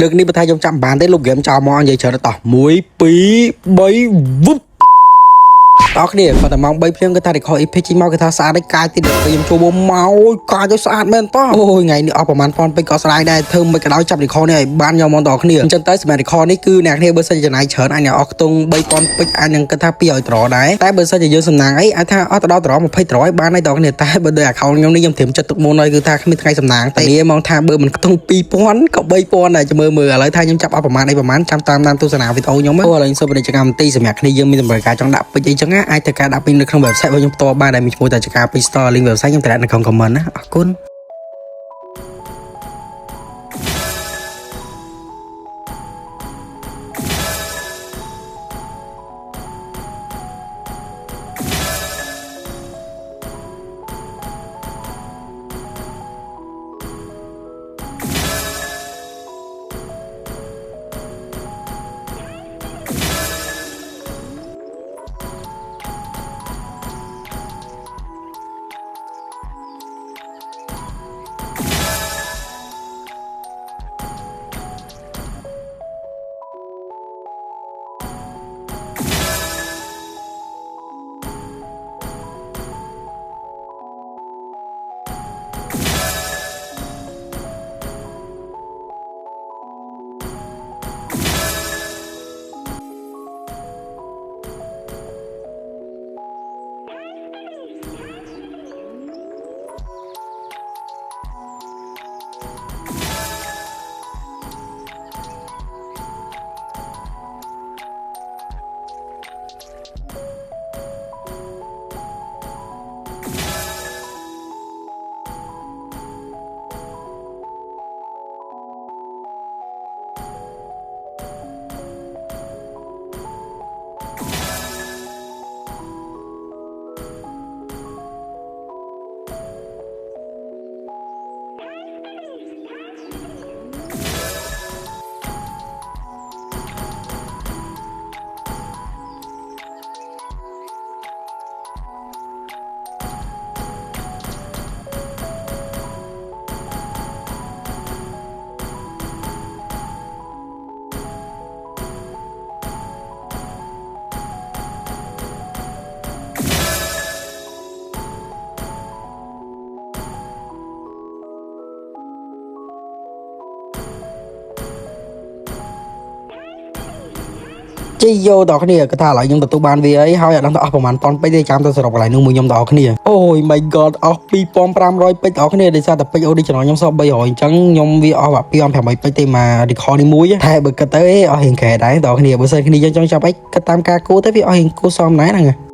លើកនេះបើថាខ្ញុំចាំបានទេលោកហ្គេមចោលមកនិយាយច្រើនតោះ1 2 3វឹបអរគ្នាគាត់តែម៉ោង3ភ្លាមគាត់ថា record EP ចេញមកគាត់ថាស្អាតឯកាយទីដល់ខ្ញុំចូលមកកាយទៅស្អាតមែនតោះអូយថ្ងៃនេះអស់ប្រហែលប៉ុនពេកក៏ស្ដាយដែរធ្វើមិនក៏ដោយចាប់ record នេះឲ្យបានយកមកដល់គ្នាអញ្ចឹងទៅសម្រាប់ record នេះគឺអ្នកគ្នាបើសិនចំណាយច្រើនអាចអស់ខ្ទង់3000ពេកអាចនឹងគាត់ថា200ត្រដែរតែបើសិនជាយើងសំណាងអីអាចថាអស់ទៅដល់ត្រ20ត្រឲ្យបានហើយដល់គ្នាតែបើដូច account ខ្ញុំនេះខ្ញុំត្រៀមចិត្តទុកមុនហើយគឺថាគ្មានថ្ងៃសំណាងតែនេះមកថាបើមិនខ្ទង់2000ក៏3000ដែរចាំមើលឥឡូវថាខ្ញុំចាប់អស់ប្រហែលអីប្រហែលចាំតាមទស្សនាវីដេអូខ្ញុំអូឥឡូវសូមពាណិជ្ជកម្មទីសម្រាប់គ្នាយើងមានតម្រូវការចង់ដាក់ពេកអីចឹងអាចទៅការដាក់ពេញនៅក្នុង website របស់ខ្ញុំផ្ទាល់បានដែលមានឈ្មោះតែចការពេញ store link website ខ្ញុំដាក់នៅក្នុង comment ណាអរគុណជីយោដល់គ្នាគាត់ថាឥឡូវខ្ញុំទទួលបានវាអីហើយអត់ដឹងថាអស់ប្រហែលប៉ុនពេកទេចាំទៅសរុបកន្លែងនោះមួយខ្ញុំដល់គ្នាអូយ my god អស់2500ពេកដល់គ្នាដោយសារតែពេក original ខ្ញុំសល់300អញ្ចឹងខ្ញុំវាអស់2500ពេកទេមក record នេះមួយតែបើគិតទៅអស់រៀងក្រែដែរដល់គ្នាបើសិនគ្នាយើងចង់ចាប់អីគិតតាមការគូទៅវាអស់រៀងគូសមដែរហ្នឹង